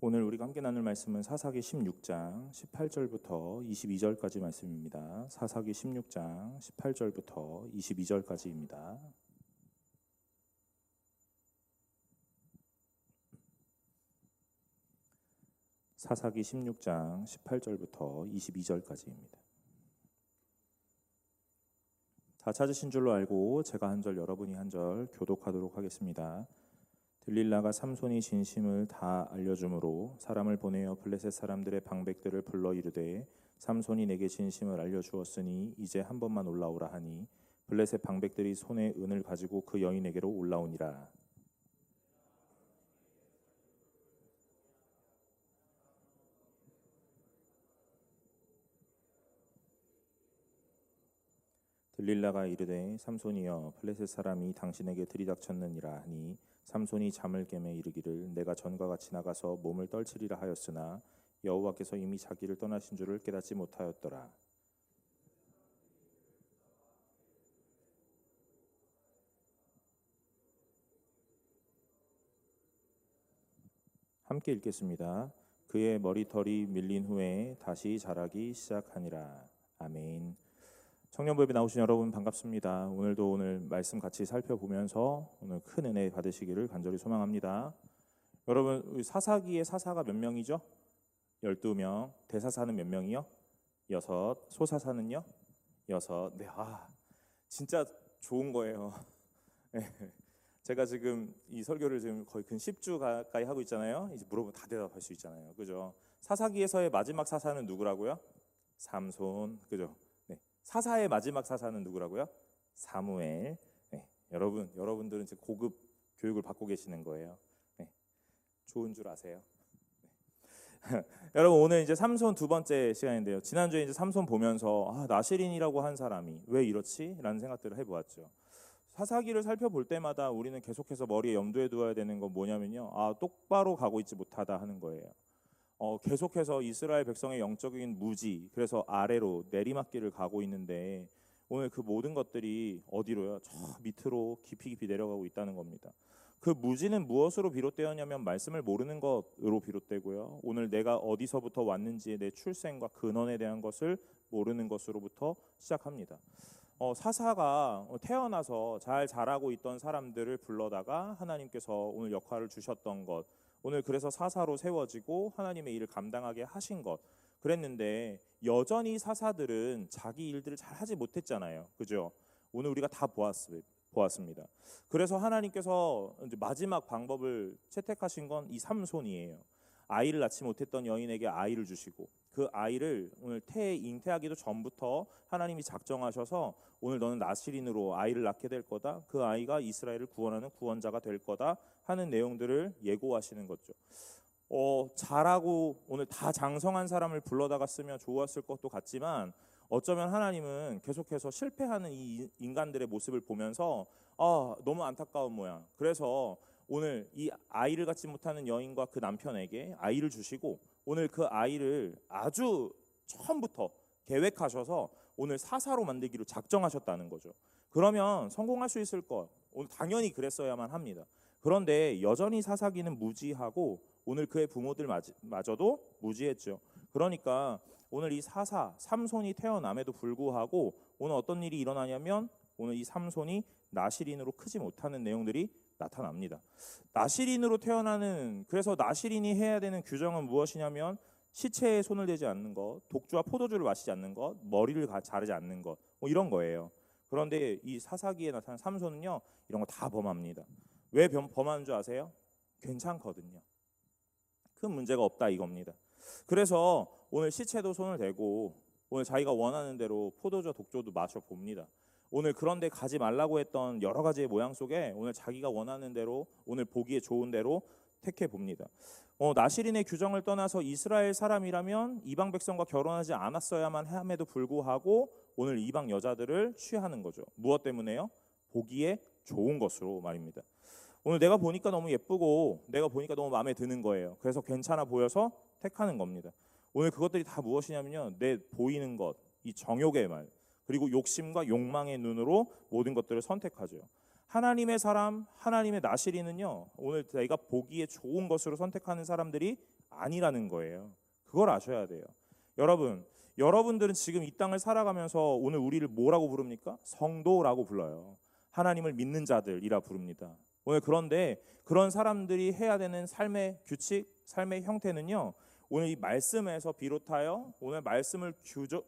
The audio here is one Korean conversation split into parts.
오늘 우리가 함께 나눌 말씀은 사사기 16장 18절부터 22절까지 말씀입니다. 사사기 16장 18절부터 22절까지입니다. 사사기 16장 18절부터 22절까지입니다. 다 찾으신 줄로 알고 제가 한 절 여러분이 한 절 교독하도록 하겠습니다. 들릴라가 삼손이 진심을 다 알려주므로 사람을 보내어 블레셋 사람들의 방백들을 불러 이르되 삼손이 내게 진심을 알려주었으니 이제 한 번만 올라오라 하니 블레셋 방백들이 손에 은을 가지고 그 여인에게로 올라오니라. 들릴라가 이르되 삼손이여 블레셋 사람이 당신에게 들이닥쳤느니라 하니 삼손이 잠을 깨매 이르기를 내가 전과 같이 나가서 몸을 떨치리라 하였으나 여호와께서 이미 자기를 떠나신 줄을 깨닫지 못하였더라. 함께 읽겠습니다. 그의 머리털이 밀린 후에 다시 자라기 시작하니라. 아멘. 청년부에 나오신 여러분 반갑습니다. 오늘 말씀 같이 살펴보면서 오늘 큰 은혜 받으시기를 간절히 소망합니다. 여러분 사사기의 사사가 몇 명이죠? 12명. 대사사는 몇 명이요? 6. 소사사는요? 6. 네, 진짜 좋은 거예요. 제가 지금 이 설교를 지금 거의 근 10주 가까이 하고 있잖아요. 이제 물어보면 다 대답할 수 있잖아요. 그죠? 사사기에서의 마지막 사사는 누구라고요? 삼손. 그죠? 사사의 마지막 사사는 누구라고요? 사무엘. 네, 여러분들은 지금 고급 교육을 받고 계시는 거예요. 네, 좋은 줄 아세요. 네. 여러분 오늘 이제 삼손 두 번째 시간인데요. 지난주에 이제 삼손 보면서 나실인이라고 한 사람이 왜 이렇지? 라는 생각들을 해보았죠. 사사기를 살펴볼 때마다 우리는 계속해서 머리에 염두에 두어야 되는 건 뭐냐면요. 똑바로 가고 있지 못하다 하는 거예요. 계속해서 이스라엘 백성의 영적인 무지, 그래서 아래로 내리막길을 가고 있는데 오늘 그 모든 것들이 어디로요? 저 밑으로 깊이 내려가고 있다는 겁니다. 그 무지는 무엇으로 비롯되었냐면 말씀을 모르는 것으로 비롯되고요. 오늘 내가 어디서부터 왔는지의 내 출생과 근원에 대한 것을 모르는 것으로부터 시작합니다. 사사가 태어나서 잘 자라고 있던 사람들을 불러다가 하나님께서 오늘 역할을 주셨던 것, 오늘 그래서 사사로 세워지고 하나님의 일을 감당하게 하신 것 그랬는데 여전히 사사들은 자기 일들을 잘 하지 못했잖아요. 그죠? 오늘 우리가 다 보았습니다. 그래서 하나님께서 이제 마지막 방법을 채택하신 건 이 삼손이에요. 아이를 낳지 못했던 여인에게 아이를 주시고 그 아이를 오늘 잉태하기도 전부터 하나님이 작정하셔서 오늘 너는 나실인으로 아이를 낳게 될 거다. 그 아이가 이스라엘을 구원하는 구원자가 될 거다 하는 내용들을 예고하시는 거죠. 잘하고 오늘 다 장성한 사람을 불러다가 쓰면 좋았을 것도 같지만 어쩌면 하나님은 계속해서 실패하는 이 인간들의 모습을 보면서 너무 안타까운 모양. 그래서 오늘 이 아이를 갖지 못하는 여인과 그 남편에게 아이를 주시고 오늘 그 아이를 아주 처음부터 계획하셔서 오늘 사사로 만들기로 작정하셨다는 거죠. 그러면 성공할 수 있을 것, 오늘 당연히 그랬어야만 합니다. 그런데 여전히 사사기는 무지하고 오늘 그의 부모들마저도 무지했죠. 그러니까 오늘 이 삼손이 태어남에도 불구하고 오늘 어떤 일이 일어나냐면 오늘 이 삼손이 나실인으로 크지 못하는 내용들이 나타납니다. 나실인으로 태어나는, 그래서 나실인이 해야 되는 규정은 무엇이냐면 시체에 손을 대지 않는 것, 독주와 포도주를 마시지 않는 것, 머리를 자르지 않는 것, 이런 거예요. 그런데 이 사사기에 나타난 삼손은요, 이런 거 다 범합니다. 왜 범하는 줄 아세요? 괜찮거든요. 큰 문제가 없다 이겁니다. 그래서 오늘 시체도 손을 대고 오늘 자기가 원하는 대로 포도주와 독주도 마셔봅니다. 오늘 그런데 가지 말라고 했던 여러 가지의 모양 속에 오늘 자기가 원하는 대로 오늘 보기에 좋은 대로 택해 봅니다. 나실인의 규정을 떠나서 이스라엘 사람이라면 이방 백성과 결혼하지 않았어야만 함에도 불구하고 오늘 이방 여자들을 취하는 거죠. 무엇 때문에요? 보기에 좋은 것으로 말입니다. 오늘 내가 보니까 너무 예쁘고 내가 보니까 너무 마음에 드는 거예요. 그래서 괜찮아 보여서 택하는 겁니다. 오늘 그것들이 다 무엇이냐면요, 내 보이는 것, 이 정욕의 말, 그리고 욕심과 욕망의 눈으로 모든 것들을 선택하죠. 하나님의 사람, 하나님의 나시리는요, 오늘 내가 보기에 좋은 것으로 선택하는 사람들이 아니라는 거예요. 그걸 아셔야 돼요. 여러분들은 지금 이 땅을 살아가면서 오늘 우리를 뭐라고 부릅니까? 성도라고 불러요. 하나님을 믿는 자들이라 부릅니다. 오늘 그런데 그런 사람들이 해야 되는 삶의 규칙, 삶의 형태는요, 오늘 이 말씀에서 비롯하여 오늘 말씀을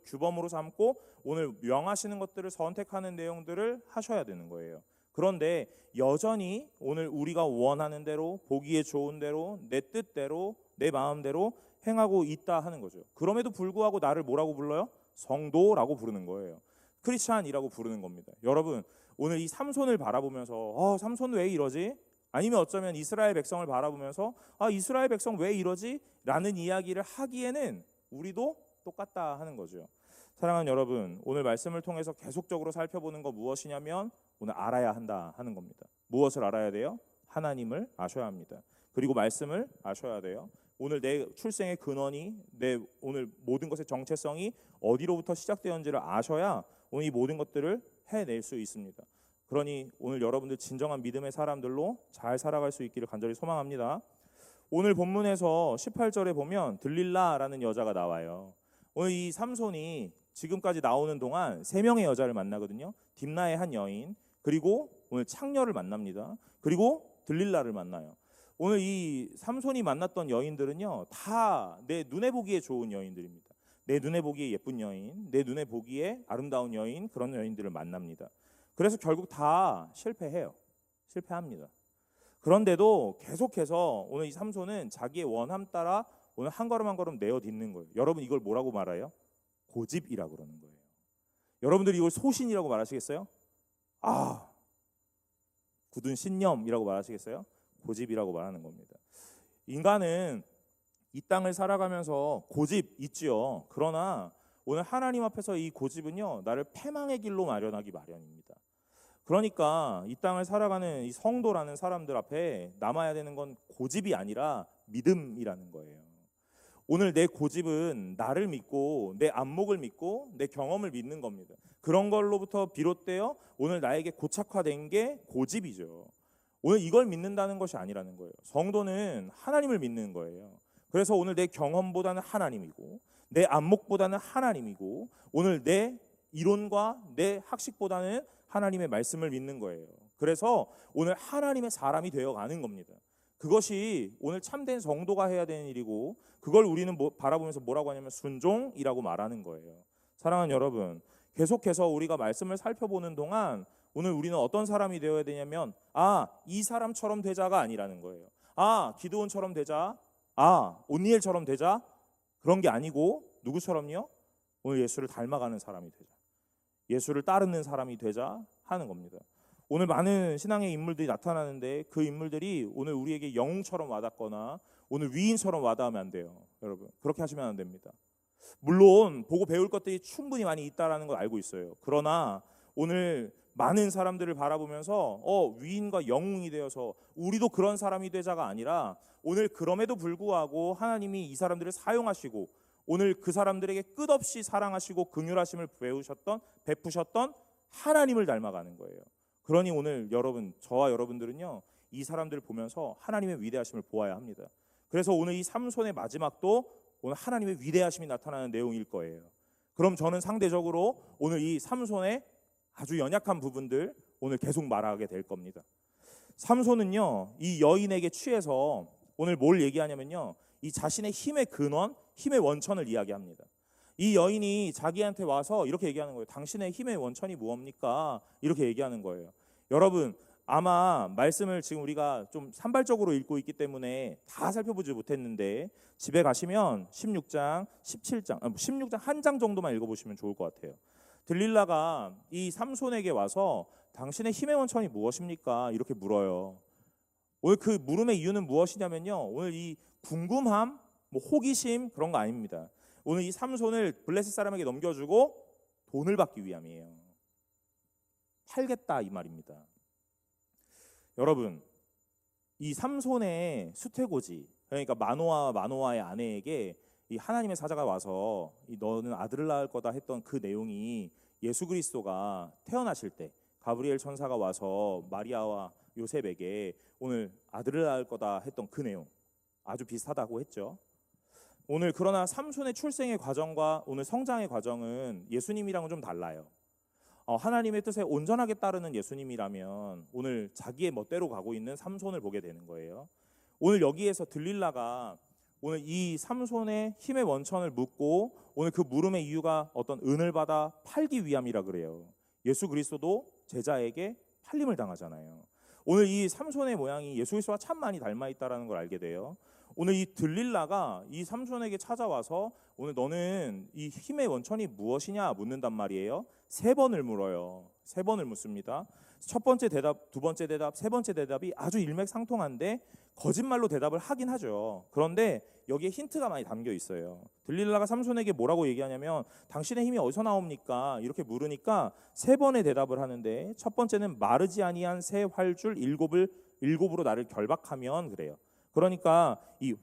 규범으로 삼고 오늘 명하시는 것들을 선택하는 내용들을 하셔야 되는 거예요. 그런데 여전히 오늘 우리가 원하는 대로, 보기에 좋은 대로, 내 뜻대로, 내 마음대로 행하고 있다 하는 거죠. 그럼에도 불구하고 나를 뭐라고 불러요? 성도라고 부르는 거예요. 크리스찬이라고 부르는 겁니다. 여러분, 오늘 이 삼손을 바라보면서 삼손 왜 이러지? 아니면 어쩌면 이스라엘 백성을 바라보면서 이스라엘 백성 왜 이러지? 라는 이야기를 하기에는 우리도 똑같다 하는 거죠. 사랑하는 여러분, 오늘 말씀을 통해서 계속적으로 살펴보는 거 무엇이냐면 오늘 알아야 한다 하는 겁니다. 무엇을 알아야 돼요? 하나님을 아셔야 합니다. 그리고 말씀을 아셔야 돼요. 오늘 내 출생의 근원이, 내 오늘 모든 것의 정체성이 어디로부터 시작되었는지를 아셔야 오늘 이 모든 것들을 해낼 수 있습니다. 그러니 오늘 여러분들 진정한 믿음의 사람들로 잘 살아갈 수 있기를 간절히 소망합니다. 오늘 본문에서 18절에 보면 들릴라라는 여자가 나와요. 오늘 이 삼손이 지금까지 나오는 동안 3명의 여자를 만나거든요. 딥나의 한 여인, 그리고 오늘 창녀를 만납니다. 그리고 들릴라를 만나요. 오늘 이 삼손이 만났던 여인들은요, 다 내 눈에 보기에 좋은 여인들입니다. 내 눈에 보기에 예쁜 여인, 내 눈에 보기에 아름다운 여인, 그런 여인들을 만납니다. 그래서 결국 다 실패합니다. 그런데도 계속해서 오늘 이 삼손은 자기의 원함 따라 오늘 한 걸음 한 걸음 내어 딛는 거예요. 여러분, 이걸 뭐라고 말해요? 고집이라고 그러는 거예요. 여러분들이 이걸 소신이라고 말하시겠어요? 굳은 신념이라고 말하시겠어요? 고집이라고 말하는 겁니다. 인간은 이 땅을 살아가면서 고집 있지요. 그러나 오늘 하나님 앞에서 이 고집은요, 나를 패망의 길로 마련하기 마련입니다. 그러니까 이 땅을 살아가는 이 성도라는 사람들 앞에 남아야 되는 건 고집이 아니라 믿음이라는 거예요. 오늘 내 고집은 나를 믿고 내 안목을 믿고 내 경험을 믿는 겁니다. 그런 걸로부터 비롯되어 오늘 나에게 고착화된 게 고집이죠. 오늘 이걸 믿는다는 것이 아니라는 거예요. 성도는 하나님을 믿는 거예요. 그래서 오늘 내 경험보다는 하나님이고 내 안목보다는 하나님이고 오늘 내 이론과 내 학식보다는 하나님의 말씀을 믿는 거예요. 그래서 오늘 하나님의 사람이 되어가는 겁니다. 그것이 오늘 참된 성도가 해야 되는 일이고 그걸 우리는 바라보면서 뭐라고 하냐면 순종이라고 말하는 거예요. 사랑하는 여러분, 계속해서 우리가 말씀을 살펴보는 동안 오늘 우리는 어떤 사람이 되어야 되냐면 이 사람처럼 되자가 아니라는 거예요. 기드온처럼 되자, 온니엘처럼 되자, 그런 게 아니고 누구처럼요? 오늘 예수를 닮아가는 사람이 되자, 예수를 따르는 사람이 되자 하는 겁니다. 오늘 많은 신앙의 인물들이 나타나는데 그 인물들이 오늘 우리에게 영웅처럼 와닿거나 오늘 위인처럼 와닿으면 안 돼요. 여러분, 그렇게 하시면 안 됩니다. 물론 보고 배울 것들이 충분히 많이 있다라는 걸 알고 있어요. 그러나 오늘 많은 사람들을 바라보면서 위인과 영웅이 되어서 우리도 그런 사람이 되자가 아니라 오늘 그럼에도 불구하고 하나님이 이 사람들을 사용하시고 오늘 그 사람들에게 끝없이 사랑하시고 긍휼하심을 베푸셨던 하나님을 닮아가는 거예요. 그러니 오늘 저와 여러분들은요, 이 사람들을 보면서 하나님의 위대하심을 보아야 합니다. 그래서 오늘 이 삼손의 마지막도 오늘 하나님의 위대하심이 나타나는 내용일 거예요. 그럼 저는 상대적으로 오늘 이 삼손의 아주 연약한 부분들 오늘 계속 말하게 될 겁니다. 삼손은요, 이 여인에게 취해서 오늘 뭘 얘기하냐면요, 이 자신의 힘의 근원, 힘의 원천을 이야기합니다. 이 여인이 자기한테 와서 이렇게 얘기하는 거예요. 당신의 힘의 원천이 무엇입니까? 이렇게 얘기하는 거예요. 여러분, 아마 말씀을 지금 우리가 좀 산발적으로 읽고 있기 때문에 다 살펴보지 못했는데 집에 가시면 16장, 17장, 16장 한 장 정도만 읽어보시면 좋을 것 같아요. 들릴라가 이 삼손에게 와서 당신의 힘의 원천이 무엇입니까? 이렇게 물어요. 오늘 그 물음의 이유는 무엇이냐면요, 오늘 이 궁금함, 호기심 그런 거 아닙니다. 오늘 이 삼손을 블레셋 사람에게 넘겨주고 돈을 받기 위함이에요. 팔겠다 이 말입니다. 여러분, 이 삼손의 수태고지, 그러니까 마노아의 아내에게 이 하나님의 사자가 와서 너는 아들을 낳을 거다 했던 그 내용이 예수 그리스도가 태어나실 때 가브리엘 천사가 와서 마리아와 요셉에게 오늘 아들을 낳을 거다 했던 그 내용 아주 비슷하다고 했죠. 오늘 그러나 삼손의 출생의 과정과 오늘 성장의 과정은 예수님이랑은 좀 달라요. 하나님의 뜻에 온전하게 따르는 예수님이라면 오늘 자기의 멋대로 가고 있는 삼손을 보게 되는 거예요. 오늘 여기에서 들릴라가 오늘 이 삼손의 힘의 원천을 묻고 오늘 그 물음의 이유가 어떤 은을 받아 팔기 위함이라 그래요. 예수 그리스도도 제자에게 팔림을 당하잖아요. 오늘 이 삼손의 모양이 예수 그리스도와 참 많이 닮아 있다라는 걸 알게 돼요. 오늘 이 들릴라가 이 삼손에게 찾아와서 오늘 너는 이 힘의 원천이 무엇이냐 묻는단 말이에요. 3번을 물어요. 3번을 묻습니다. 첫 번째 대답, 두 번째 대답, 세 번째 대답이 아주 일맥상통한데 거짓말로 대답을 하긴 하죠. 그런데 여기에 힌트가 많이 담겨 있어요. 들릴라가 삼손에게 뭐라고 얘기하냐면 당신의 힘이 어디서 나옵니까? 이렇게 물으니까 3번의 대답을 하는데 첫 번째는 마르지 아니한 새 활줄 일곱으로 나를 결박하면 그래요. 그러니까 이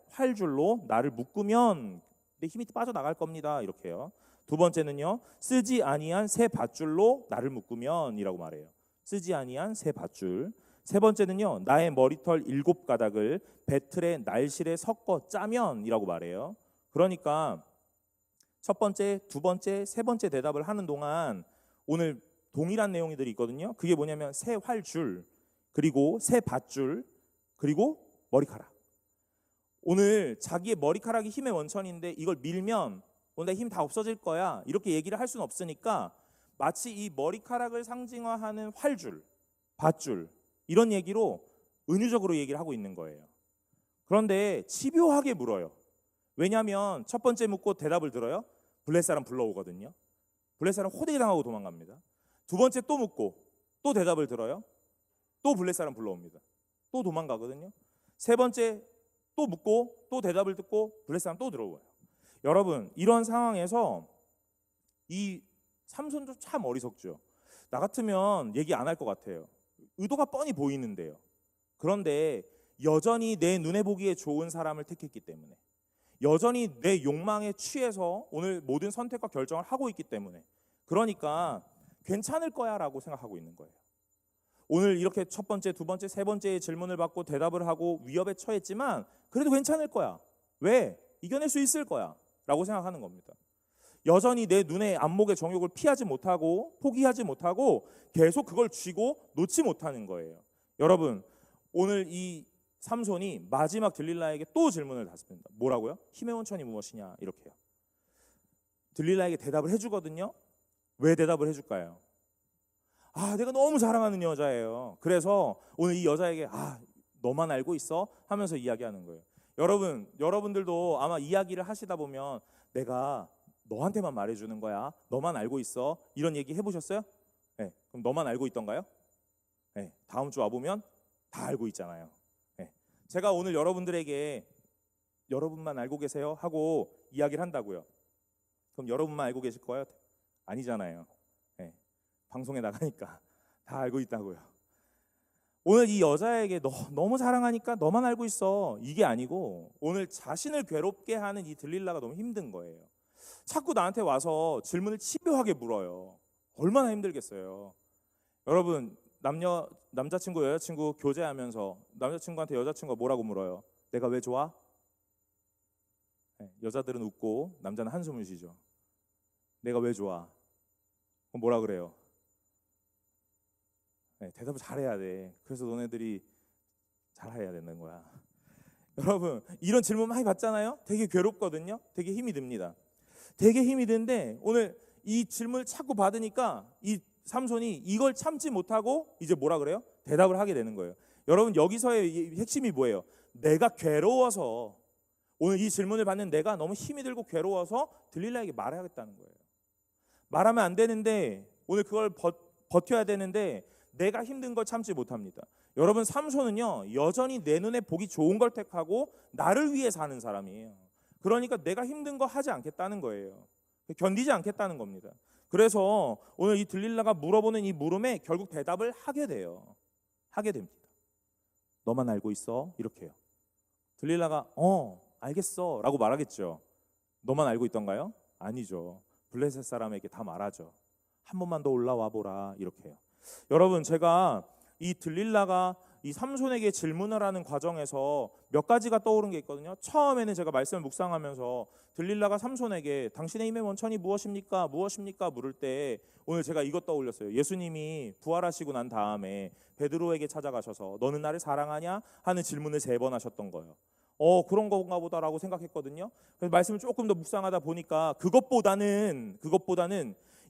활줄로 나를 묶으면 내 힘이 빠져나갈 겁니다. 이렇게요. 두 번째는요. 쓰지 아니한 새 밧줄로 나를 묶으면 이라고 말해요. 쓰지 아니한 새 밧줄. 세 번째는요. 나의 머리털 7가닥을 배틀의 날실에 섞어 짜면 이라고 말해요. 그러니까 첫 번째, 두 번째, 세 번째 대답을 하는 동안 오늘 동일한 내용들이 있거든요. 그게 뭐냐면 새 활줄, 그리고 새 밧줄, 그리고 머리카락. 오늘 자기의 머리카락이 힘의 원천인데 이걸 밀면 오늘 힘 다 없어질 거야 이렇게 얘기를 할 수는 없으니까 마치 이 머리카락을 상징화하는 활줄, 밧줄 이런 얘기로 은유적으로 얘기를 하고 있는 거예요. 그런데 집요하게 물어요. 왜냐하면 첫 번째 묻고 대답을 들어요. 블레사람 불러오거든요. 블레사람 호되게 당하고 도망갑니다. 두 번째 또 묻고 또 대답을 들어요. 또 블레사람 불러옵니다. 또 도망가거든요. 세 번째 또 묻고 또 대답을 듣고 블레사람 또 들어와요. 여러분 이런 상황에서 이 삼손도 참 어리석죠. 나 같으면 얘기 안 할 것 같아요. 의도가 뻔히 보이는데요. 그런데 여전히 내 눈에 보기에 좋은 사람을 택했기 때문에 여전히 내 욕망에 취해서 오늘 모든 선택과 결정을 하고 있기 때문에 그러니까 괜찮을 거야 라고 생각하고 있는 거예요. 오늘 이렇게 첫 번째, 두 번째, 세 번째의 질문을 받고 대답을 하고 위협에 처했지만 그래도 괜찮을 거야. 왜? 이겨낼 수 있을 거야 라고 생각하는 겁니다. 여전히 내 눈의 안목의 정욕을 피하지 못하고 포기하지 못하고 계속 그걸 쥐고 놓지 못하는 거예요. 여러분 오늘 이 삼손이 마지막 들릴라에게 또 질문을 닫습니다. 뭐라고요? 힘의 원천이 무엇이냐 이렇게요. 들릴라에게 대답을 해주거든요. 왜 대답을 해줄까요? 내가 너무 사랑하는 여자예요. 그래서 오늘 이 여자에게 너만 알고 있어 하면서 이야기하는 거예요. 여러분들도 아마 이야기를 하시다 보면 내가 너한테만 말해주는 거야. 너만 알고 있어. 이런 얘기 해보셨어요? 네. 그럼 너만 알고 있던가요? 네. 다음 주 와보면 다 알고 있잖아요. 네. 제가 오늘 여러분들에게 여러분만 알고 계세요 하고 이야기를 한다고요. 그럼 여러분만 알고 계실 거예요? 아니잖아요. 네. 방송에 나가니까 다 알고 있다고요. 오늘 이 여자에게 너무 사랑하니까 너만 알고 있어 이게 아니고 오늘 자신을 괴롭게 하는 이 들릴라가 너무 힘든 거예요. 자꾸 나한테 와서 질문을 집요하게 물어요. 얼마나 힘들겠어요. 여러분 남자친구 여자친구 교제하면서 남자친구한테 여자친구가 뭐라고 물어요? 내가 왜 좋아? 네, 여자들은 웃고 남자는 한숨을 쉬죠. 내가 왜 좋아? 그럼 뭐라 그래요? 네, 대답을 잘해야 돼. 그래서 너네들이 잘해야 되는 거야. 여러분 이런 질문 많이 받잖아요. 되게 괴롭거든요. 되게 힘이 듭니다. 되게 힘이 드는데 오늘 이 질문을 자꾸 받으니까 이 삼손이 이걸 참지 못하고 이제 뭐라 그래요? 대답을 하게 되는 거예요. 여러분 여기서의 핵심이 뭐예요? 내가 괴로워서 오늘 이 질문을 받는 내가 너무 힘이 들고 괴로워서 들릴라에게 말해야겠다는 거예요. 말하면 안 되는데 오늘 그걸 버텨야 되는데 내가 힘든 걸 참지 못합니다. 여러분 삼손은요 여전히 내 눈에 보기 좋은 걸 택하고 나를 위해 사는 사람이에요. 그러니까 내가 힘든 거 하지 않겠다는 거예요. 견디지 않겠다는 겁니다. 그래서 오늘 이 들릴라가 물어보는 이 물음에 결국 대답을 하게 돼요. 하게 됩니다. 너만 알고 있어 이렇게요. 들릴라가 알겠어 라고 말하겠죠. 너만 알고 있던가요? 아니죠. 블레셋 사람에게 다 말하죠. 한 번만 더 올라와 보라 이렇게요. 여러분, 제가 이 들릴라가 이 삼손에게 질문을 하는 과정에서 몇 가지가 떠오른 게 있거든요. 처음에는 제가 말씀을 묵상하면서 들릴라가 삼손에게 당신의 힘의 원천이 무엇입니까? 무엇입니까? 물을 때 오늘 제가 이것 떠올렸어요. 예수님이 부활하시고 난 다음에 베드로에게 찾아가셔서 너는 나를 사랑하냐? 하는 질문을 3번 하셨던 거예요. 그런 건가 보다라고 생각했거든요. 그래서 말씀을 조금 더 묵상하다 보니까 그것보다는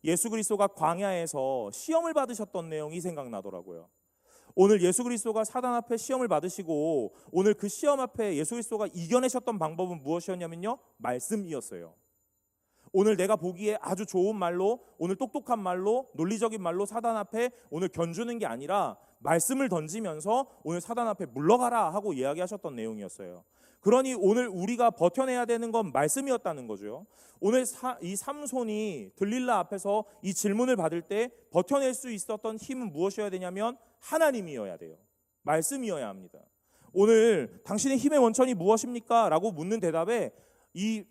예수 그리스도가 광야에서 시험을 받으셨던 내용이 생각나더라고요. 오늘 예수 그리스도가 사단 앞에 시험을 받으시고 오늘 그 시험 앞에 예수 그리스도가 이겨내셨던 방법은 무엇이었냐면요, 말씀이었어요. 오늘 내가 보기에 아주 좋은 말로, 오늘 똑똑한 말로, 논리적인 말로 사단 앞에 오늘 견주는 게 아니라 말씀을 던지면서 오늘 사단 앞에 물러가라 하고 이야기하셨던 내용이었어요. 그러니 오늘 우리가 버텨내야 되는 건 말씀이었다는 거죠. 오늘 이 삼손이 들릴라 앞에서 이 질문을 받을 때 버텨낼 수 있었던 힘은 무엇이어야 되냐면 하나님이어야 돼요. 말씀이어야 합니다. 오늘 당신의 힘의 원천이 무엇입니까? 라고 묻는 대답에 이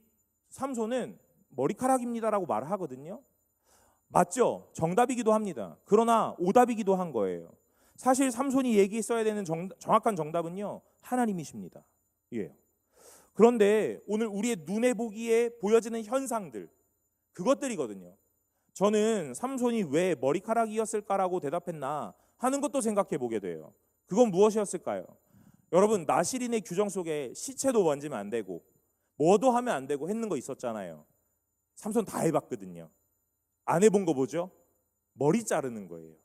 삼손은 머리카락입니다라고 말을 하거든요. 맞죠? 정답이기도 합니다. 그러나 오답이기도 한 거예요. 사실 삼손이 얘기했어야 되는 정확한 정답은요, 하나님이십니다. 예. 그런데 오늘 우리의 눈에 보기에 보여지는 현상들, 그것들이거든요. 저는 삼손이 왜 머리카락이었을까라고 대답했나 하는 것도 생각해 보게 돼요. 그건 무엇이었을까요? 여러분, 나시린의 규정 속에 시체도 만지면 안 되고 뭐도 하면 안 되고 했는 거 있었잖아요. 삼손 다 해봤거든요. 안 해본 거 뭐죠? 머리 자르는 거예요.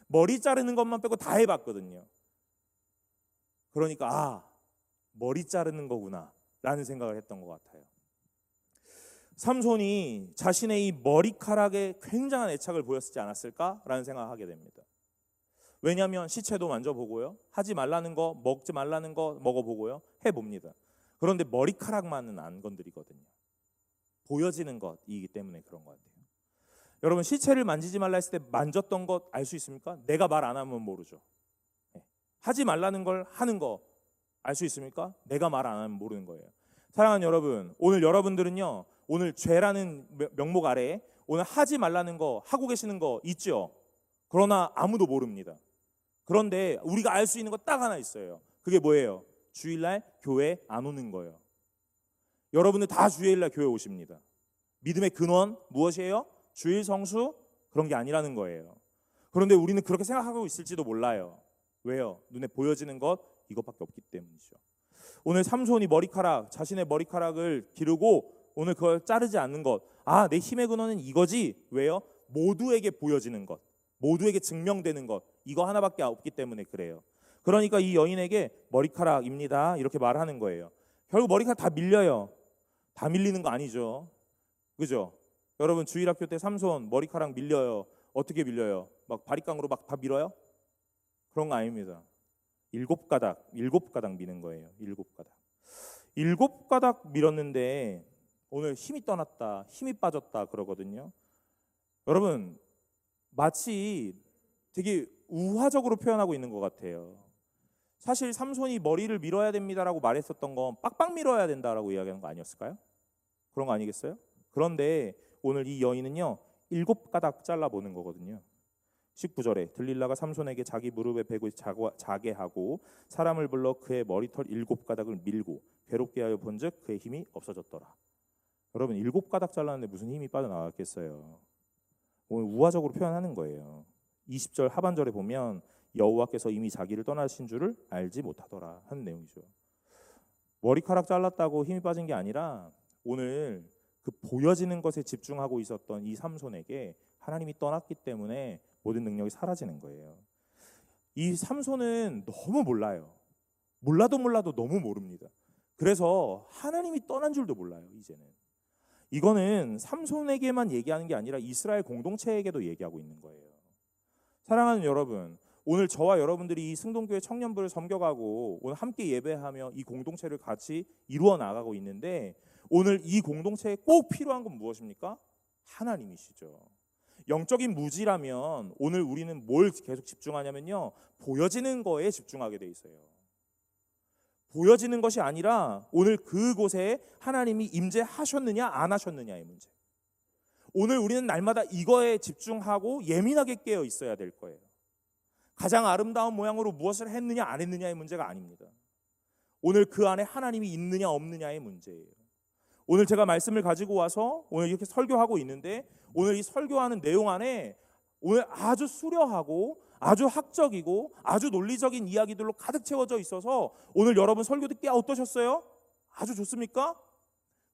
머리 자르는 것만 빼고 다 해봤거든요. 그러니까 머리 자르는 거구나 라는 생각을 했던 것 같아요. 삼손이 자신의 이 머리카락에 굉장한 애착을 보였지 않았을까라는 생각을 하게 됩니다. 왜냐하면 시체도 만져보고요, 하지 말라는 거, 먹지 말라는 거 먹어보고요, 해봅니다. 그런데 머리카락만은 안 건드리거든요. 보여지는 것이기 때문에 그런 것 같아요. 여러분, 시체를 만지지 말라 했을 때 만졌던 것 알 수 있습니까? 내가 말 안 하면 모르죠. 하지 말라는 걸 하는 거 알 수 있습니까? 내가 말 안 하면 모르는 거예요. 사랑하는 여러분, 오늘 여러분들은요, 오늘 죄라는 명목 아래에 오늘 하지 말라는 거 하고 계시는 거 있죠? 그러나 아무도 모릅니다. 그런데 우리가 알 수 있는 거 딱 하나 있어요. 그게 뭐예요? 주일날 교회 안 오는 거예요. 여러분들 다 주일날 교회 오십니다. 믿음의 근원 무엇이에요? 주일 성수? 그런 게 아니라는 거예요. 그런데 우리는 그렇게 생각하고 있을지도 몰라요. 왜요? 눈에 보여지는 것 이것밖에 없기 때문이죠. 오늘 삼손이 자신의 머리카락을 기르고 오늘 그걸 자르지 않는 것, 내 힘의 근원은 이거지. 왜요? 모두에게 보여지는 것, 모두에게 증명되는 것, 이거 하나밖에 없기 때문에 그래요. 그러니까 이 여인에게 머리카락입니다 이렇게 말하는 거예요. 결국 머리카락 다 밀려요. 다 밀리는 거 아니죠. 그죠? 여러분, 주일학교 때 삼손 머리카락 밀려요. 어떻게 밀려요? 막 바리깡으로 막 다 밀어요? 그런 거 아닙니다. 7가닥 미는 거예요. 7가닥. 7가닥 밀었는데 오늘 힘이 떠났다, 힘이 빠졌다 그러거든요. 여러분, 마치 되게 우화적으로 표현하고 있는 것 같아요. 사실 삼손이 머리를 밀어야 됩니다라고 말했었던 건 빡빡 밀어야 된다라고 이야기하는 거 아니었을까요? 그런 거 아니겠어요? 그런데 오늘 이 여인은요, 7가닥 잘라보는 거거든요. 19절에 들릴라가 삼손에게 자기 무릎에 베고 자게 하고 사람을 불러 그의 머리털 7가닥을 밀고 괴롭게 하여 본즉 그의 힘이 없어졌더라. 여러분, 7가닥 잘랐는데 무슨 힘이 빠져나갔겠어요? 오늘 우화적으로 표현하는 거예요. 20절 하반절에 보면 여호와께서 이미 자기를 떠나신 줄을 알지 못하더라 하는 내용이죠. 머리카락 잘랐다고 힘이 빠진 게 아니라 오늘 그 보여지는 것에 집중하고 있었던 이 삼손에게 하나님이 떠났기 때문에 모든 능력이 사라지는 거예요. 이 삼손은 너무 몰라요. 몰라도 너무 모릅니다. 그래서 하나님이 떠난 줄도 몰라요. 이제는 이거는 삼손에게만 얘기하는 게 아니라 이스라엘 공동체에게도 얘기하고 있는 거예요. 사랑하는 여러분, 오늘 저와 여러분들이 이 승동교회 청년부를 섬겨가고 오늘 함께 예배하며 이 공동체를 같이 이루어 나가고 있는데 오늘 이 공동체에 꼭 필요한 건 무엇입니까? 하나님이시죠. 영적인 무지라면 오늘 우리는 뭘 계속 집중하냐면요, 보여지는 거에 집중하게 돼 있어요. 보여지는 것이 아니라 오늘 그곳에 하나님이 임재하셨느냐 안 하셨느냐의 문제. 오늘 우리는 날마다 이거에 집중하고 예민하게 깨어 있어야 될 거예요. 가장 아름다운 모양으로 무엇을 했느냐 안 했느냐의 문제가 아닙니다. 오늘 그 안에 하나님이 있느냐 없느냐의 문제예요. 오늘 제가 말씀을 가지고 와서 오늘 이렇게 설교하고 있는데 오늘 이 설교하는 내용 안에 오늘 아주 수려하고 아주 학적이고 아주 논리적인 이야기들로 가득 채워져 있어서 오늘 여러분 설교 듣기 어떠셨어요? 아주 좋습니까?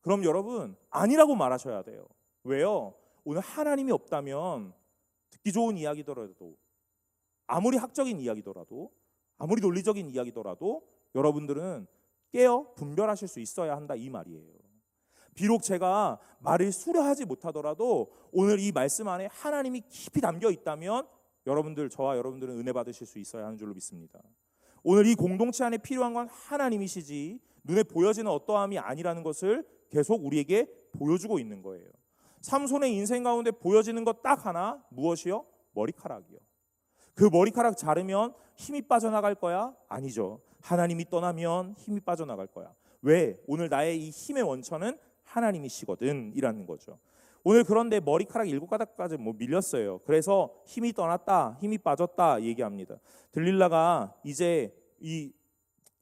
그럼 여러분 아니라고 말하셔야 돼요. 왜요? 오늘 하나님이 없다면 듣기 좋은 이야기더라도 아무리 학적인 이야기더라도 아무리 논리적인 이야기더라도 여러분들은 깨어 분별하실 수 있어야 한다 이 말이에요. 비록 제가 말을 수려하지 못하더라도 오늘 이 말씀 안에 하나님이 깊이 담겨 있다면 여러분들, 저와 여러분들은 은혜 받으실 수 있어야 하는 줄로 믿습니다. 오늘 이 공동체 안에 필요한 건 하나님이시지 눈에 보여지는 어떠함이 아니라는 것을 계속 우리에게 보여주고 있는 거예요. 삼손의 인생 가운데 보여지는 것 딱 하나, 무엇이요? 머리카락이요. 그 머리카락 자르면 힘이 빠져나갈 거야? 아니죠. 하나님이 떠나면 힘이 빠져나갈 거야. 왜? 오늘 나의 이 힘의 원천은 하나님이시거든 이라는 거죠. 오늘 그런데 머리카락 7가닥까지 밀렸어요. 그래서 힘이 떠났다, 힘이 빠졌다 얘기합니다. 들릴라가 이제 이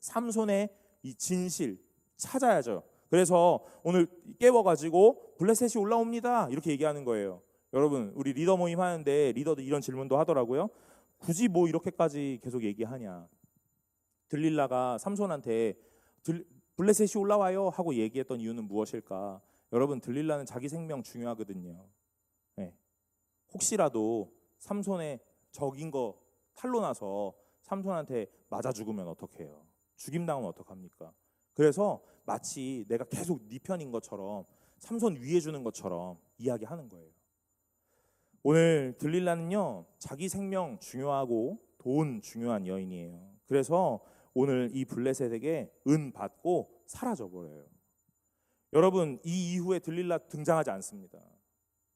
삼손의 이 진실 찾아야죠. 그래서 오늘 깨워가지고 블레셋이 올라옵니다 이렇게 얘기하는 거예요. 여러분 우리 리더 모임 하는데 리더도 이런 질문도 하더라고요. 굳이 이렇게까지 계속 얘기하냐. 들릴라가 삼손한테 블레셋이 올라와요 하고 얘기했던 이유는 무엇일까? 여러분 들릴라는 자기 생명 중요하거든요. 네. 혹시라도 삼손의 적인 거 탈로 나서 삼손한테 맞아 죽으면 어떡해요? 죽임당하면 어떡합니까? 그래서 마치 내가 계속 네 편인 것처럼 삼손 위해 주는 것처럼 이야기하는 거예요. 오늘 들릴라는요 자기 생명 중요하고 돈 중요한 여인이에요. 그래서 오늘 이 블레셋에게 은 받고 사라져 버려요. 여러분 이 이후에 들릴라 등장하지 않습니다.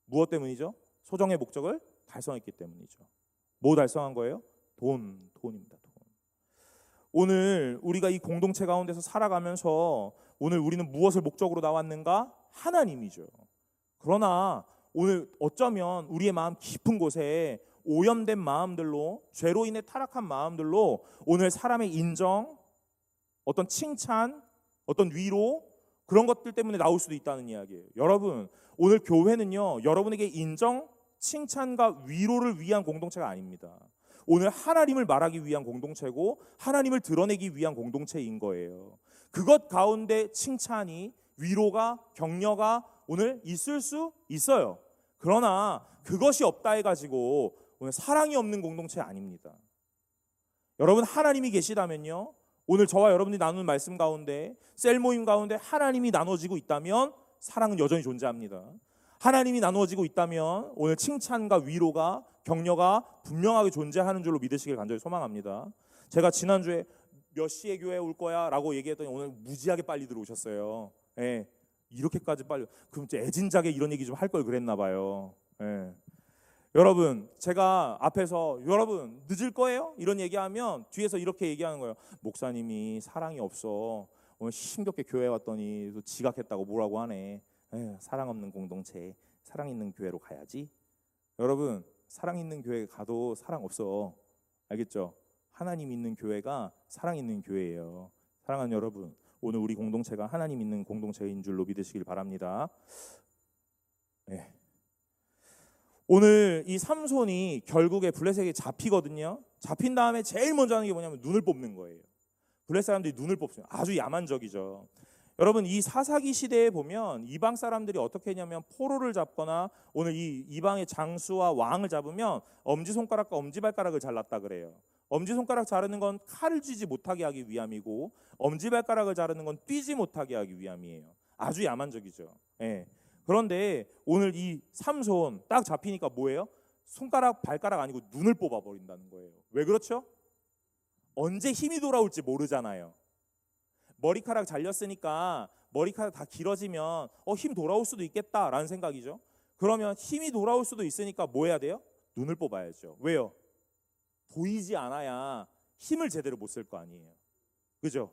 무엇 때문이죠? 소정의 목적을 달성했기 때문이죠. 뭐 달성한 거예요? 돈입니다. 돈. 오늘 우리가 이 공동체 가운데서 살아가면서 오늘 우리는 무엇을 목적으로 나왔는가? 하나님이죠. 그러나 오늘 어쩌면 우리의 마음 깊은 곳에 오염된 마음들로 죄로 인해 타락한 마음들로 오늘 사람의 인정, 어떤 칭찬, 어떤 위로 그런 것들 때문에 나올 수도 있다는 이야기예요. 여러분 오늘 교회는요 여러분에게 인정, 칭찬과 위로를 위한 공동체가 아닙니다. 오늘 하나님을 말하기 위한 공동체고 하나님을 드러내기 위한 공동체인 거예요. 그것 가운데 칭찬이 위로가 격려가 오늘 있을 수 있어요. 그러나 그것이 없다 해가지고 오늘 사랑이 없는 공동체 아닙니다. 여러분 하나님이 계시다면요 오늘 저와 여러분이 나누는 말씀 가운데 셀 모임 가운데 하나님이 나눠지고 있다면 사랑은 여전히 존재합니다. 하나님이 나누어지고 있다면 오늘 칭찬과 위로가 격려가 분명하게 존재하는 줄로 믿으시길 간절히 소망합니다. 제가 지난주에 몇 시에 교회 올 거야 라고 얘기했더니 오늘 무지하게 빨리 들어오셨어요. 예, 이렇게까지 빨리 그럼 애진작에 이런 얘기 좀 할 걸 그랬나 봐요. 예. 여러분 제가 앞에서 여러분 늦을 거예요? 이런 얘기하면 뒤에서 이렇게 얘기하는 거예요. 목사님이 사랑이 없어. 오늘 힘겹게 교회 왔더니 또 지각했다고 뭐라고 하네. 에휴, 사랑 없는 공동체, 사랑 있는 교회로 가야지. 여러분 사랑 있는 교회 가도 사랑 없어. 알겠죠? 하나님 있는 교회가 사랑 있는 교회예요. 사랑하는 여러분 오늘 우리 공동체가 하나님 있는 공동체인 줄로 믿으시길 바랍니다. 네. 오늘 이 삼손이 결국에 블레셋에게 잡히거든요. 잡힌 다음에 제일 먼저 하는 게 뭐냐면 눈을 뽑는 거예요. 블레셋 사람들이 눈을 뽑습니다. 아주 야만적이죠. 여러분 이 사사기 시대에 보면 이방 사람들이 어떻게 했냐면 포로를 잡거나 오늘 이 이방의 장수와 왕을 잡으면 엄지손가락과 엄지발가락을 잘랐다 그래요. 엄지손가락 자르는 건 칼을 쥐지 못하게 하기 위함이고 엄지발가락을 자르는 건 뛰지 못하게 하기 위함이에요. 아주 야만적이죠. 예. 그런데 오늘 이 삼손 딱 잡히니까 뭐예요? 손가락 발가락 아니고 눈을 뽑아버린다는 거예요. 왜 그렇죠? 언제 힘이 돌아올지 모르잖아요. 머리카락 잘렸으니까 머리카락 다 길어지면 힘 돌아올 수도 있겠다라는 생각이죠. 그러면 힘이 돌아올 수도 있으니까 뭐 해야 돼요? 눈을 뽑아야죠. 왜요? 보이지 않아야 힘을 제대로 못 쓸 거 아니에요. 그죠?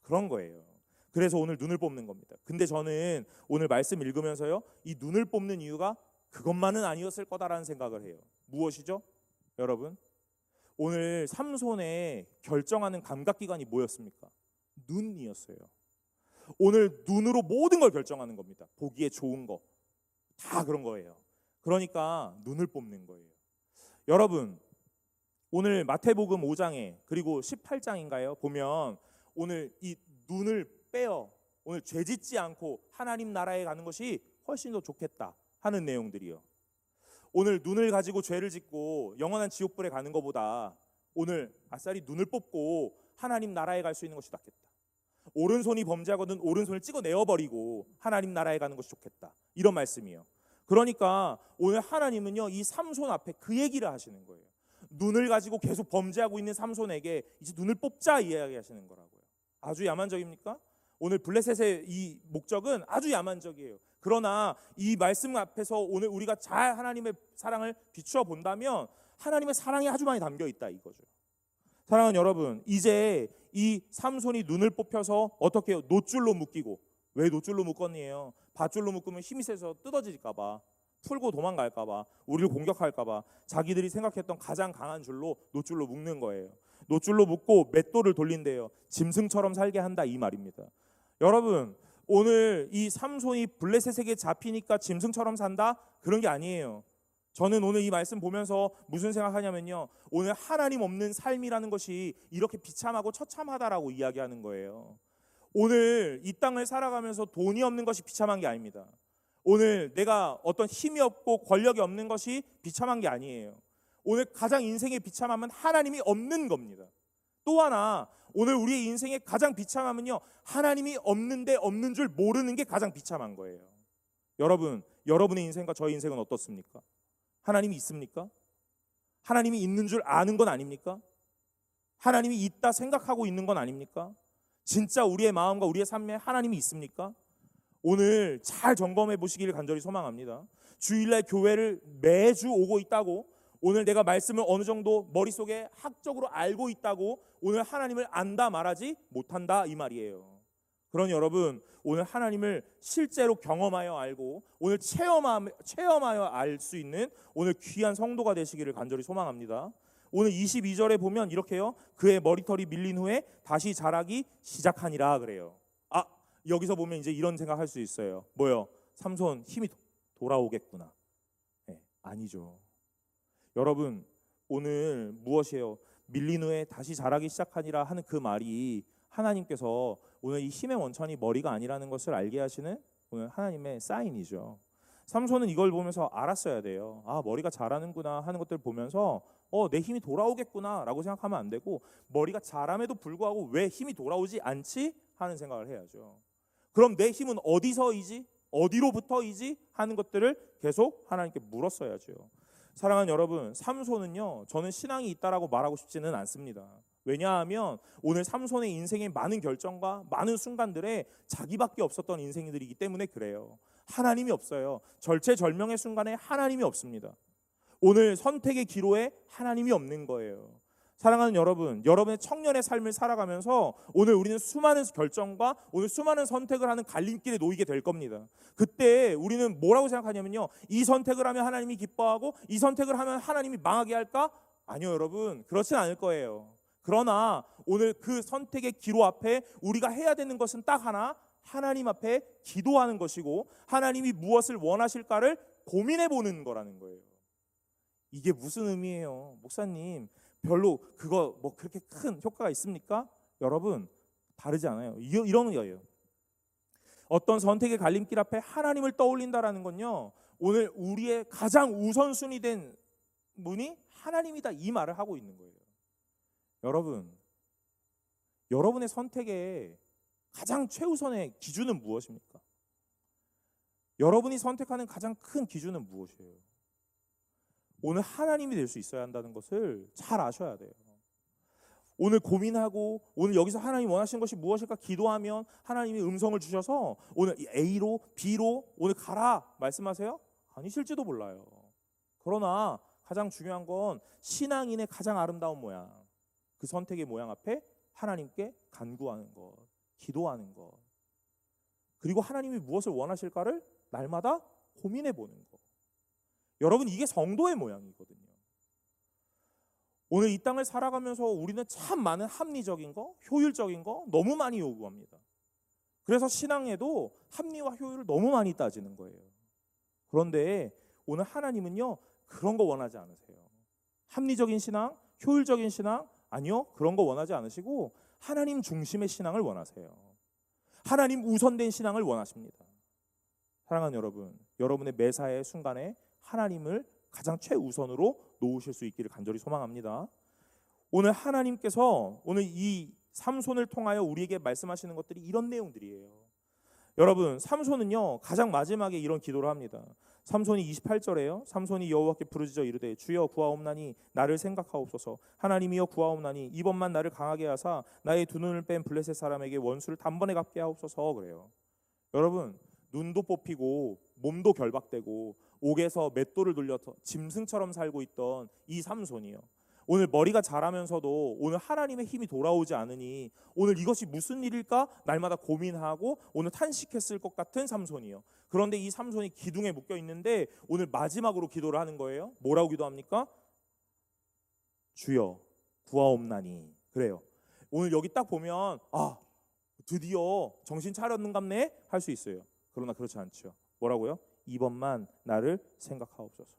그런 거예요. 그래서 오늘 눈을 뽑는 겁니다. 근데 저는 오늘 말씀 읽으면서요 이 눈을 뽑는 이유가 그것만은 아니었을 거다라는 생각을 해요. 무엇이죠? 여러분 오늘 삼손의 결정하는 감각기관이 뭐였습니까? 눈이었어요. 오늘 눈으로 모든 걸 결정하는 겁니다. 보기에 좋은 거 다 그런 거예요. 그러니까 눈을 뽑는 거예요. 여러분, 오늘 마태복음 5장에 그리고 18장인가요? 보면 오늘 이 눈을 빼어 오늘 죄 짓지 않고 하나님 나라에 가는 것이 훨씬 더 좋겠다 하는 내용들이요. 오늘 눈을 가지고 죄를 짓고 영원한 지옥불에 가는 것보다 오늘 아싸리 눈을 뽑고 하나님 나라에 갈 수 있는 것이 낫겠다. 오른손이 범죄하거든 오른손을 찍어내어버리고 하나님 나라에 가는 것이 좋겠다. 이런 말씀이에요. 그러니까 오늘 하나님은요, 이 삼손 앞에 그 얘기를 하시는 거예요. 눈을 가지고 계속 범죄하고 있는 삼손에게 이제 눈을 뽑자 이야기하시는 거라고요. 아주 야만적입니까? 오늘 블레셋의 이 목적은 아주 야만적이에요. 그러나 이 말씀 앞에서 오늘 우리가 잘 하나님의 사랑을 비추어 본다면 하나님의 사랑이 아주 많이 담겨 있다 이거죠. 사랑하는 여러분, 이제 이 삼손이 눈을 뽑혀서 어떻게 해요? 노줄로 묶이고. 왜 노줄로 묶었니에요? 밧줄로 묶으면 힘이 세서 뜯어질까 봐, 풀고 도망갈까 봐, 우리를 공격할까 봐 자기들이 생각했던 가장 강한 줄로 노줄로 묶는 거예요. 노줄로 묶고 맷돌을 돌린대요. 짐승처럼 살게 한다 이 말입니다. 여러분, 오늘 이 삼손이 블레셋에게 잡히니까 짐승처럼 산다? 그런 게 아니에요. 저는 오늘 이 말씀 보면서 무슨 생각하냐면요, 오늘 하나님 없는 삶이라는 것이 이렇게 비참하고 처참하다라고 이야기하는 거예요. 오늘 이 땅을 살아가면서 돈이 없는 것이 비참한 게 아닙니다. 오늘 내가 어떤 힘이 없고 권력이 없는 것이 비참한 게 아니에요. 오늘 가장 인생의 비참함은 하나님이 없는 겁니다. 또 하나, 오늘 우리의 인생의 가장 비참함은요, 하나님이 없는데 없는 줄 모르는 게 가장 비참한 거예요. 여러분, 여러분의 인생과 저의 인생은 어떻습니까? 하나님이 있습니까? 하나님이 있는 줄 아는 건 아닙니까? 하나님이 있다 생각하고 있는 건 아닙니까? 진짜 우리의 마음과 우리의 삶에 하나님이 있습니까? 오늘 잘 점검해 보시기를 간절히 소망합니다. 주일날 교회를 매주 오고 있다고, 오늘 내가 말씀을 어느 정도 머릿속에 학적으로 알고 있다고 오늘 하나님을 안다 말하지 못한다 이 말이에요. 그러니 여러분, 오늘 하나님을 실제로 경험하여 알고 오늘 체험하여 알 수 있는 오늘 귀한 성도가 되시기를 간절히 소망합니다. 오늘 22절에 보면 이렇게요, 그의 머리털이 밀린 후에 다시 자라기 시작하니라 그래요. 여기서 보면 이제 이런 생각할 수 있어요. 뭐요? 삼손 힘이 돌아오겠구나. 네, 아니죠. 여러분, 오늘 무엇이에요? 밀린 후에 다시 자라기 시작하니라 하는 그 말이 하나님께서 오늘 이 힘의 원천이 머리가 아니라는 것을 알게 하시는 오늘 하나님의 사인이죠. 삼손은 이걸 보면서 알았어야 돼요. 머리가 자라는구나 하는 것들을 보면서 내 힘이 돌아오겠구나 라고 생각하면 안 되고, 머리가 자람에도 불구하고 왜 힘이 돌아오지 않지? 하는 생각을 해야죠. 그럼 내 힘은 어디서이지? 어디로부터이지? 하는 것들을 계속 하나님께 물었어야죠. 사랑하는 여러분, 삼손은요, 저는 신앙이 있다라고 말하고 싶지는 않습니다. 왜냐하면 오늘 삼손의 인생의 많은 결정과 많은 순간들에 자기밖에 없었던 인생들이기 때문에 그래요. 하나님이 없어요. 절체절명의 순간에 하나님이 없습니다. 오늘 선택의 기로에 하나님이 없는 거예요. 사랑하는 여러분, 여러분의 청년의 삶을 살아가면서 오늘 우리는 수많은 결정과 오늘 수많은 선택을 하는 갈림길에 놓이게 될 겁니다. 그때 우리는 뭐라고 생각하냐면요, 이 선택을 하면 하나님이 기뻐하고 이 선택을 하면 하나님이 망하게 할까? 아니요, 여러분, 그렇진 않을 거예요. 그러나 오늘 그 선택의 기로 앞에 우리가 해야 되는 것은 딱 하나, 하나님 앞에 기도하는 것이고 하나님이 무엇을 원하실까를 고민해 보는 거라는 거예요. 이게 무슨 의미예요? 목사님, 별로 그거 뭐 그렇게 큰 효과가 있습니까? 여러분, 다르지 않아요. 이런 거예요. 어떤 선택의 갈림길 앞에 하나님을 떠올린다라는 건요, 오늘 우리의 가장 우선순위 된 분이 하나님이다 이 말을 하고 있는 거예요. 여러분, 여러분의 선택의 가장 최우선의 기준은 무엇입니까? 여러분이 선택하는 가장 큰 기준은 무엇이에요? 오늘 하나님이 될 수 있어야 한다는 것을 잘 아셔야 돼요. 오늘 고민하고 오늘 여기서 하나님 원하시는 것이 무엇일까 기도하면 하나님이 음성을 주셔서 오늘 A로 B로 오늘 가라 말씀하세요? 아니실지도 몰라요. 그러나 가장 중요한 건 신앙인의 가장 아름다운 모양, 그 선택의 모양 앞에 하나님께 간구하는 것, 기도하는 것, 그리고 하나님이 무엇을 원하실까를 날마다 고민해 보는 것. 여러분, 이게 성도의 모양이거든요. 오늘 이 땅을 살아가면서 우리는 참 많은 합리적인 거, 효율적인 거 너무 많이 요구합니다. 그래서 신앙에도 합리와 효율을 너무 많이 따지는 거예요. 그런데 오늘 하나님은요, 그런 거 원하지 않으세요. 합리적인 신앙, 효율적인 신앙, 아니요, 그런 거 원하지 않으시고 하나님 중심의 신앙을 원하세요. 하나님 우선된 신앙을 원하십니다. 사랑하는 여러분, 여러분의 매사의 순간에 하나님을 가장 최우선으로 놓으실 수 있기를 간절히 소망합니다. 오늘 하나님께서 오늘 이 삼손을 통하여 우리에게 말씀하시는 것들이 이런 내용들이에요. 여러분, 삼손은요 가장 마지막에 이런 기도를 합니다. 삼손이 28절에요. 삼손이 여호와께 부르짖어 이르되 주여 구하옵나니 나를 생각하옵소서. 하나님이여 구하옵나니 이번만 나를 강하게 하사 나의 두 눈을 뺀 블레셋 사람에게 원수를 단번에 갚게 하옵소서. 그래요. 여러분, 눈도 뽑히고 몸도 결박되고 옥에서 맷돌을 돌려서 짐승처럼 살고 있던 이 삼손이요, 오늘 머리가 자라면서도 오늘 하나님의 힘이 돌아오지 않으니 오늘 이것이 무슨 일일까 날마다 고민하고 오늘 탄식했을 것 같은 삼손이요. 그런데 이 삼손이 기둥에 묶여 있는데 오늘 마지막으로 기도를 하는 거예요. 뭐라고 기도합니까? 주여 구하옵나니. 그래요. 오늘 여기 딱 보면 드디어 정신 차렸는갑네 할 수 있어요. 그러나 그렇지 않죠. 뭐라고요? 이번만 나를 생각하옵소서.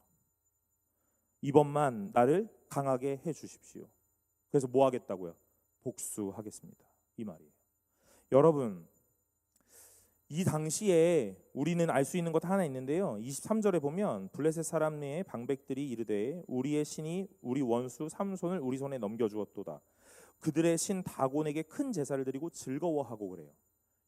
이번만 나를 강하게 해 주십시오. 그래서 뭐 하겠다고요? 복수하겠습니다. 이 말이에요. 여러분, 이 당시에 우리는 알 수 있는 것 하나 있는데요. 23절에 보면 블레셋 사람 의 방백들이 이르되 우리의 신이 우리 원수 삼손을 우리 손에 넘겨주었도다. 그들의 신 다곤에게 큰 제사를 드리고 즐거워하고 그래요.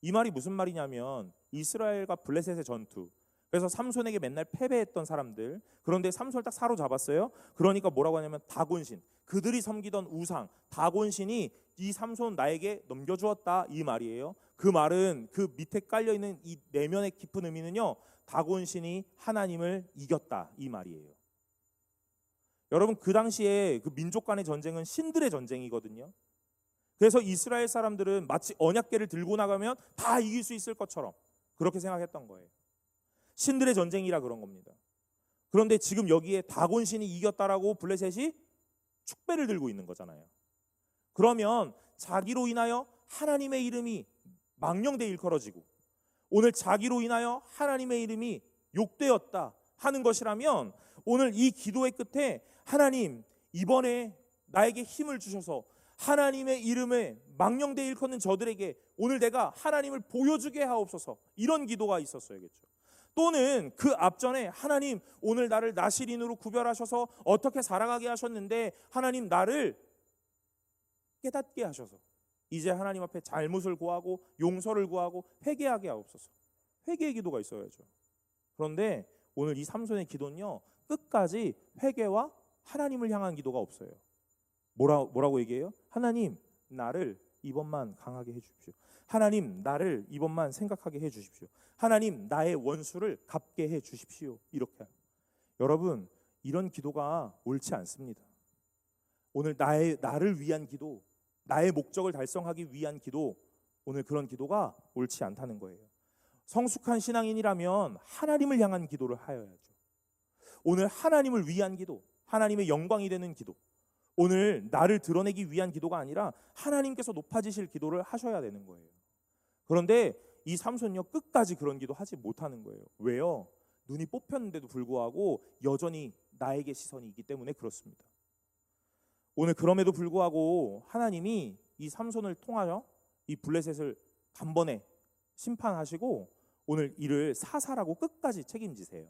이 말이 무슨 말이냐면 이스라엘과 블레셋의 전투, 그래서 삼손에게 맨날 패배했던 사람들, 그런데 삼손을 딱 사로잡았어요. 그러니까 뭐라고 하냐면 다곤신, 그들이 섬기던 우상 다곤신이 이 삼손 나에게 넘겨주었다 이 말이에요. 그 말은 그 밑에 깔려있는 이 내면의 깊은 의미는요, 다곤신이 하나님을 이겼다 이 말이에요. 여러분, 그 당시에 그 민족 간의 전쟁은 신들의 전쟁이거든요. 그래서 이스라엘 사람들은 마치 언약궤를 들고 나가면 다 이길 수 있을 것처럼 그렇게 생각했던 거예요. 신들의 전쟁이라 그런 겁니다. 그런데 지금 여기에 다곤신이 이겼다라고 블레셋이 축배를 들고 있는 거잖아요. 그러면 자기로 인하여 하나님의 이름이 망령되이 일컬어지고 오늘 자기로 인하여 하나님의 이름이 욕되었다 하는 것이라면 오늘 이 기도의 끝에 하나님 이번에 나에게 힘을 주셔서 하나님의 이름에 망령되이 일컫는 저들에게 오늘 내가 하나님을 보여주게 하옵소서, 이런 기도가 있었어야겠죠. 또는 그 앞전에 하나님 오늘 나를 나실인으로 구별하셔서 어떻게 살아가게 하셨는데 하나님 나를 깨닫게 하셔서 이제 하나님 앞에 잘못을 구하고 용서를 구하고 회개하게 하옵소서, 회개의 기도가 있어야죠. 그런데 오늘 이 삼손의 기도는요 끝까지 회개와 하나님을 향한 기도가 없어요. 뭐라고 얘기해요? 하나님 나를 이번만 강하게 해주십시오. 하나님 나를 이번만 생각하게 해주십시오. 하나님 나의 원수를 갚게 해주십시오. 이렇게. 여러분, 이런 기도가 옳지 않습니다. 오늘 나를 위한 기도, 나의 목적을 달성하기 위한 기도, 오늘 그런 기도가 옳지 않다는 거예요. 성숙한 신앙인이라면 하나님을 향한 기도를 하여야죠. 오늘 하나님을 위한 기도, 하나님의 영광이 되는 기도, 오늘 나를 드러내기 위한 기도가 아니라 하나님께서 높아지실 기도를 하셔야 되는 거예요. 그런데 이 삼손이요 끝까지 그런 기도 하지 못하는 거예요. 왜요? 눈이 뽑혔는데도 불구하고 여전히 나에게 시선이 있기 때문에 그렇습니다. 오늘 그럼에도 불구하고 하나님이 이 삼손을 통하여 이 블레셋을 단번에 심판하시고 오늘 이를 사살하고 끝까지 책임지세요.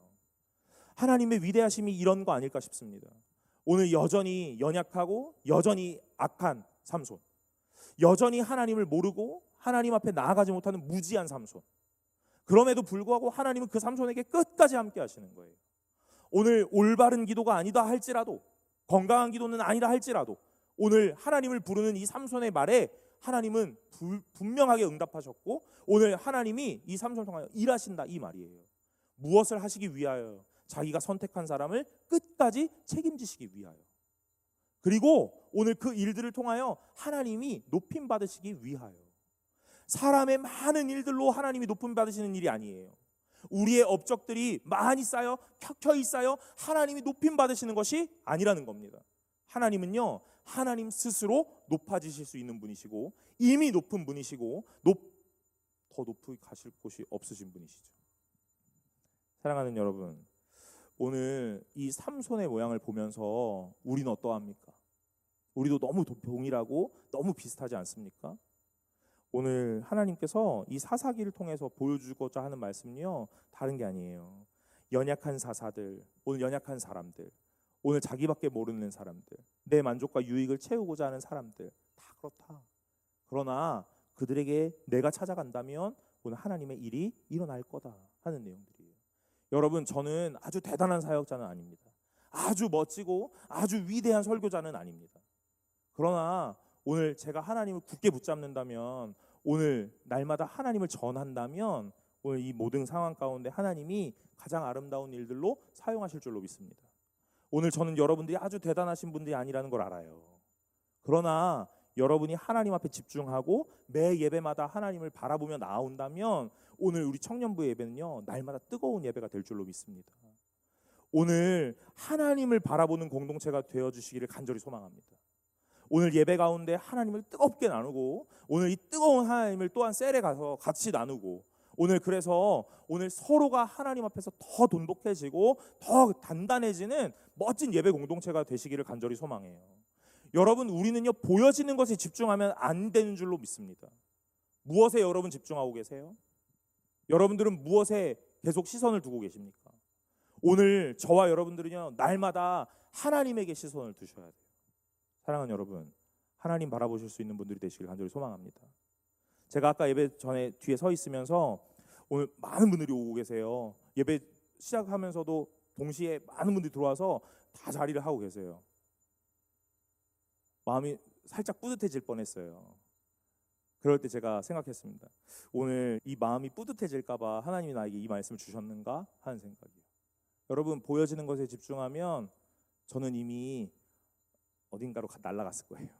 하나님의 위대하심이 이런 거 아닐까 싶습니다. 오늘 여전히 연약하고 여전히 악한 삼손, 여전히 하나님을 모르고 하나님 앞에 나아가지 못하는 무지한 삼손, 그럼에도 불구하고 하나님은 그 삼손에게 끝까지 함께 하시는 거예요. 오늘 올바른 기도가 아니다 할지라도, 건강한 기도는 아니다 할지라도 오늘 하나님을 부르는 이 삼손의 말에 하나님은 분명하게 응답하셨고 오늘 하나님이 이 삼손을 통하여 일하신다 이 말이에요. 무엇을 하시기 위하여? 자기가 선택한 사람을 끝까지 책임지시기 위하여. 그리고 오늘 그 일들을 통하여 하나님이 높임 받으시기 위하여. 사람의 많은 일들로 하나님이 높임 받으시는 일이 아니에요. 우리의 업적들이 많이 쌓여 켜켜이 쌓여 하나님이 높임 받으시는 것이 아니라는 겁니다. 하나님은요 하나님 스스로 높아지실 수 있는 분이시고 이미 높은 분이시고 더 높이 가실 곳이 없으신 분이시죠. 사랑하는 여러분, 오늘 이 삼손의 모양을 보면서 우리는 어떠합니까? 우리도 너무 동일하고 너무 비슷하지 않습니까? 오늘 하나님께서 이 사사기를 통해서 보여주고자 하는 말씀은요, 다른 게 아니에요. 연약한 사사들, 오늘 연약한 사람들, 오늘 자기밖에 모르는 사람들, 내 만족과 유익을 채우고자 하는 사람들, 다 그렇다. 그러나 그들에게 내가 찾아간다면 오늘 하나님의 일이 일어날 거다 하는 내용들이에요. 여러분, 저는 아주 대단한 사역자는 아닙니다. 아주 멋지고 아주 위대한 설교자는 아닙니다. 그러나 오늘 제가 하나님을 굳게 붙잡는다면, 오늘 날마다 하나님을 전한다면 오늘 이 모든 상황 가운데 하나님이 가장 아름다운 일들로 사용하실 줄로 믿습니다. 오늘 저는 여러분들이 아주 대단하신 분들이 아니라는 걸 알아요. 그러나 여러분이 하나님 앞에 집중하고 매 예배마다 하나님을 바라보며 나온다면 오늘 우리 청년부 예배는요, 날마다 뜨거운 예배가 될 줄로 믿습니다. 오늘 하나님을 바라보는 공동체가 되어주시기를 간절히 소망합니다. 오늘 예배 가운데 하나님을 뜨겁게 나누고, 오늘 이 뜨거운 하나님을 또한 셀에 가서 같이 나누고, 오늘 그래서 오늘 서로가 하나님 앞에서 더 돈독해지고 더 단단해지는 멋진 예배 공동체가 되시기를 간절히 소망해요. 여러분, 우리는요, 보여지는 것에 집중하면 안 되는 줄로 믿습니다. 무엇에 여러분 집중하고 계세요? 여러분들은 무엇에 계속 시선을 두고 계십니까? 오늘 저와 여러분들은요, 날마다 하나님에게 시선을 두셔야 돼요. 사랑하는 여러분, 하나님 바라보실 수 있는 분들이 되시길 간절히 소망합니다. 제가 아까 예배 전에 뒤에 서 있으면서 오늘 많은 분들이 오고 계세요. 예배 시작하면서도 동시에 많은 분들이 들어와서 다 자리를 하고 계세요. 마음이 살짝 뿌듯해질 뻔했어요. 그럴 때 제가 생각했습니다. 오늘 이 마음이 뿌듯해질까 봐 하나님이 나에게 이 말씀을 주셨는가 하는 생각이에요. 여러분, 보여지는 것에 집중하면 저는 이미 어딘가로 날아갔을 거예요.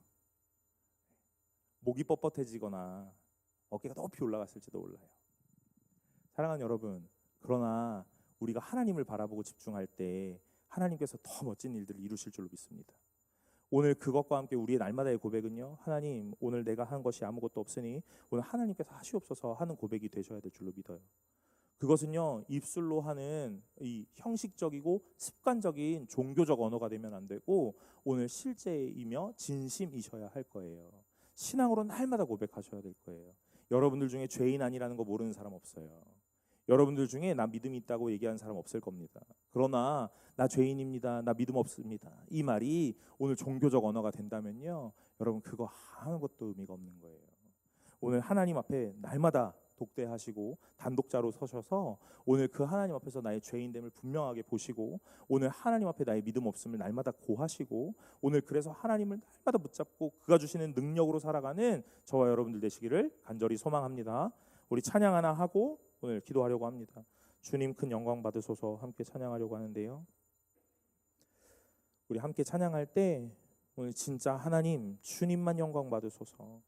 목이 뻣뻣해지거나 어깨가 높이 올라갔을지도 몰라요. 사랑하는 여러분, 그러나 우리가 하나님을 바라보고 집중할 때 하나님께서 더 멋진 일들을 이루실 줄로 믿습니다. 오늘 그것과 함께 우리의 날마다의 고백은요, 하나님, 오늘 내가 한 것이 아무것도 없으니 오늘 하나님께서 하시옵소서 하는 고백이 되셔야 될 줄로 믿어요. 그것은요, 입술로 하는 이 형식적이고 습관적인 종교적 언어가 되면 안 되고 오늘 실제이며 진심이셔야 할 거예요. 신앙으로 날마다 고백하셔야 될 거예요. 여러분들 중에 죄인 아니라는 거 모르는 사람 없어요. 여러분들 중에 나 믿음이 있다고 얘기하는 사람 없을 겁니다. 그러나 나 죄인입니다, 나 믿음 없습니다, 이 말이 오늘 종교적 언어가 된다면요, 여러분, 그거 아무것도 의미가 없는 거예요. 오늘 하나님 앞에 날마다 독대하시고 단독자로 서셔서 오늘 그 하나님 앞에서 나의 죄인됨을 분명하게 보시고, 오늘 하나님 앞에 나의 믿음 없음을 날마다 고하시고, 오늘 그래서 하나님을 날마다 붙잡고 그가 주시는 능력으로 살아가는 저와 여러분들 되시기를 간절히 소망합니다. 우리 찬양 하나 하고 오늘 기도하려고 합니다. 주님 큰 영광 받으소서 함께 찬양하려고 하는데요, 우리 함께 찬양할 때 오늘 진짜 하나님 주님만 영광 받으소서.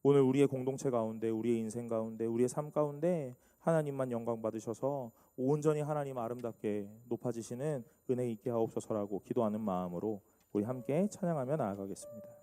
오늘 우리의 공동체 가운데, 우리의 인생 가운데, 우리의 삶 가운데 하나님만 영광 받으셔서 온전히 하나님 아름답게 높아지시는 은혜 있게 하옵소서라고 기도하는 마음으로 우리 함께 찬양하며 나아가겠습니다.